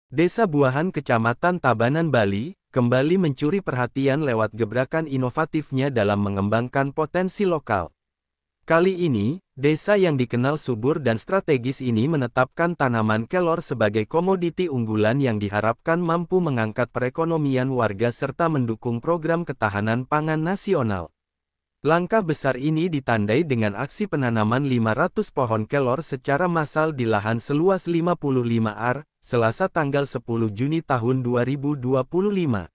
Desa Buahan Kecamatan Tabanan Bali, kembali mencuri perhatian lewat gebrakan inovatifnya dalam mengembangkan potensi lokal. Kali ini, desa yang dikenal subur dan strategis ini menetapkan tanaman kelor sebagai komoditi unggulan yang diharapkan mampu mengangkat perekonomian warga serta mendukung program ketahanan pangan nasional. Langkah besar ini ditandai dengan aksi penanaman 500 pohon kelor secara massal di lahan seluas 55 ar, Selasa tanggal 10 Juni tahun 2025.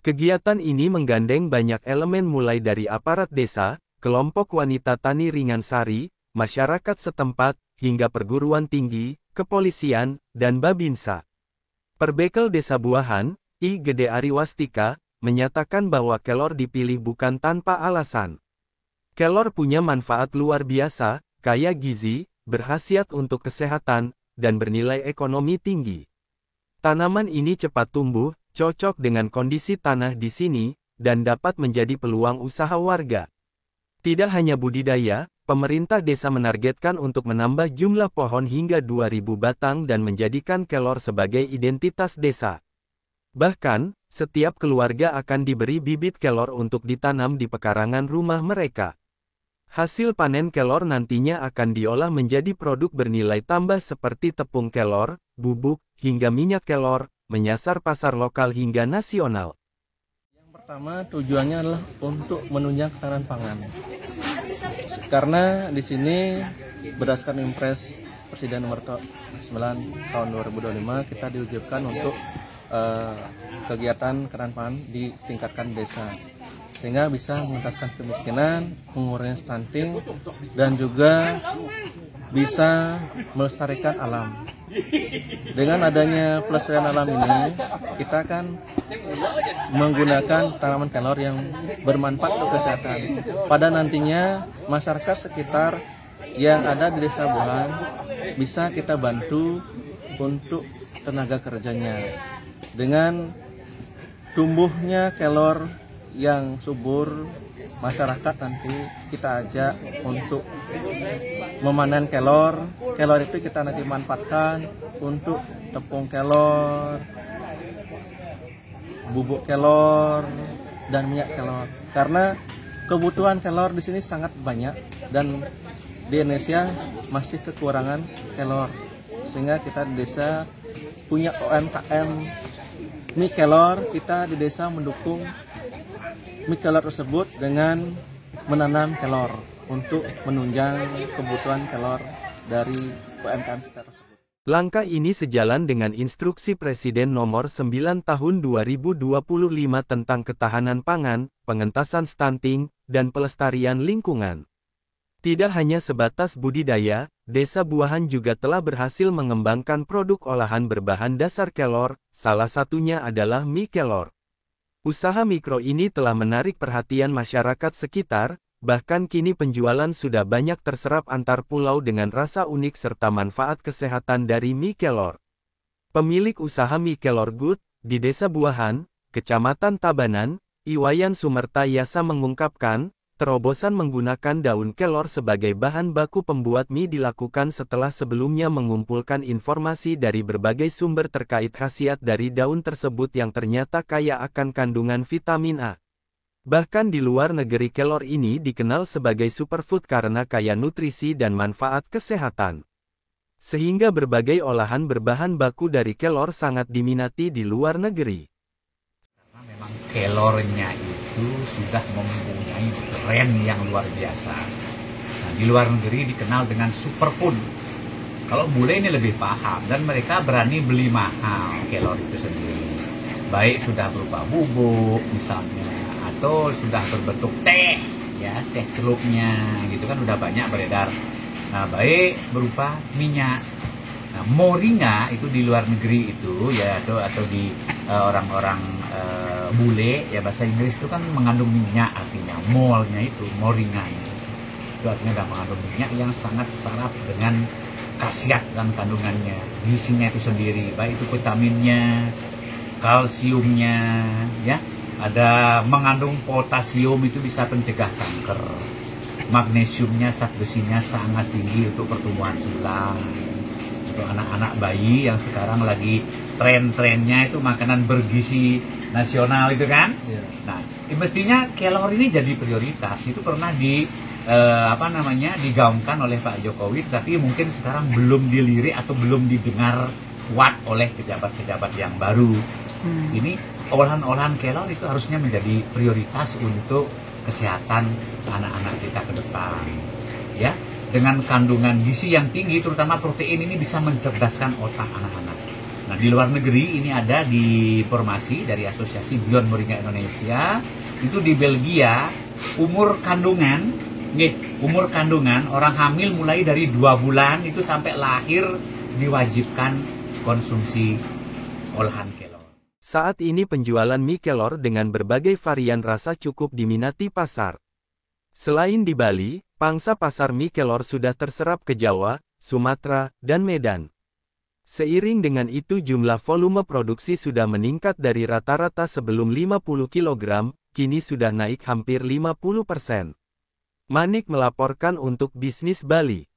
Kegiatan ini menggandeng banyak elemen mulai dari aparat desa, kelompok wanita tani ringan sari, masyarakat setempat, hingga perguruan tinggi, kepolisian, dan Babinsa. Perbekel Desa Buahan, I Gede Ariwastika, menyatakan bahwa kelor dipilih bukan tanpa alasan. Kelor punya manfaat luar biasa, kaya gizi, berkhasiat untuk kesehatan, dan bernilai ekonomi tinggi. Tanaman ini cepat tumbuh, cocok dengan kondisi tanah di sini, dan dapat menjadi peluang usaha warga. Tidak hanya budidaya, pemerintah desa menargetkan untuk menambah jumlah pohon hingga 2.000 batang dan menjadikan kelor sebagai identitas desa. Bahkan, setiap keluarga akan diberi bibit kelor untuk ditanam di pekarangan rumah mereka. Hasil panen kelor nantinya akan diolah menjadi produk bernilai tambah seperti tepung kelor, bubuk, hingga minyak kelor, menyasar pasar lokal hingga nasional. Yang pertama tujuannya adalah untuk menunjang ketahanan pangan. Karena di sini berdasarkan Impres Presiden nomor 9 tahun 2025 kita diwujudkan untuk kegiatan ketahanan pangan ditingkatkan desa, sehingga bisa mengentaskan kemiskinan, mengurangi stunting, dan juga bisa melestarikan alam. Dengan adanya pelestarian alam ini, kita akan menggunakan tanaman kelor yang bermanfaat untuk kesehatan. Pada nantinya, masyarakat sekitar yang ada di Desa Buahan bisa kita bantu untuk tenaga kerjanya. Dengan tumbuhnya kelor yang subur, masyarakat nanti kita ajak untuk memanen kelor. Kelor itu kita nanti manfaatkan untuk tepung kelor, bubuk kelor, dan minyak kelor. Karena kebutuhan kelor di sini sangat banyak dan di Indonesia masih kekurangan kelor. Sehingga kita di desa punya UMKM mie kelor. Kita di desa mendukung mie kelor tersebut dengan menanam kelor untuk menunjang kebutuhan kelor dari UMKM kita tersebut. Langkah ini sejalan dengan instruksi Presiden nomor 9 tahun 2025 tentang ketahanan pangan, pengentasan stunting, dan pelestarian lingkungan. Tidak hanya sebatas budidaya, Desa Buahan juga telah berhasil mengembangkan produk olahan berbahan dasar kelor, salah satunya adalah mie kelor. Usaha mikro ini telah menarik perhatian masyarakat sekitar, bahkan kini penjualan sudah banyak terserap antar pulau dengan rasa unik serta manfaat kesehatan dari mie kelor. Pemilik usaha mie kelor Good, di Desa Buahan, Kecamatan Tabanan, Iwayan Sumerta Yasa mengungkapkan, terobosan menggunakan daun kelor sebagai bahan baku pembuat mie dilakukan setelah sebelumnya mengumpulkan informasi dari berbagai sumber terkait khasiat dari daun tersebut yang ternyata kaya akan kandungan vitamin A. Bahkan di luar negeri kelor ini dikenal sebagai superfood karena kaya nutrisi dan manfaat kesehatan. Sehingga berbagai olahan berbahan baku dari kelor sangat diminati di luar negeri. Karena memang kelornya itu sudah mempunyai tren yang luar biasa. Nah, di luar negeri dikenal dengan superfood. Kalau bule ini lebih paham dan mereka berani beli mahal kelor itu sendiri. Baik sudah berupa bubuk misalnya, atau sudah berbentuk teh, ya teh celupnya, gitu kan udah banyak beredar. Nah, baik berupa minyak. Nah, moringa itu di luar negeri itu ya, atau di orang-orang bule ya, bahasa Inggris itu kan mengandung minyak, artinya molnya itu moringa itu artinya udah mengandung minyak yang sangat syarat dengan khasiat dan kandungannya, gizinya itu sendiri, baik itu vitaminnya, kalsiumnya, ya. Ada mengandung potasium, itu bisa pencegah kanker. Magnesiumnya, zat besinya sangat tinggi untuk pertumbuhan tulang. untuk anak-anak bayi yang sekarang lagi tren-trennya itu makanan bergizi nasional itu kan. Iya. Nah, mestinya kelor ini jadi prioritas. Itu pernah digaungkan oleh Pak Jokowi, tapi mungkin sekarang belum dilirik atau belum didengar kuat oleh pejabat-pejabat yang baru. Ini olahan-olahan kelor itu harusnya menjadi prioritas untuk kesehatan anak-anak kita ke depan. Ya, dengan kandungan gizi yang tinggi, terutama protein ini bisa mencerdaskan otak anak-anak. Nah, di luar negeri ini ada di informasi dari Asosiasi Beyond Moringa Indonesia, itu di Belgia umur kandungan orang hamil mulai dari 2 bulan itu sampai lahir diwajibkan konsumsi olahan kelor. Saat ini penjualan mie kelor dengan berbagai varian rasa cukup diminati pasar. Selain di Bali, pangsa pasar mie kelor sudah terserap ke Jawa, Sumatera, dan Medan. Seiring dengan itu jumlah volume produksi sudah meningkat dari rata-rata sebelum 50 kg, kini sudah naik hampir 50%. Manik melaporkan untuk Bisnis Bali.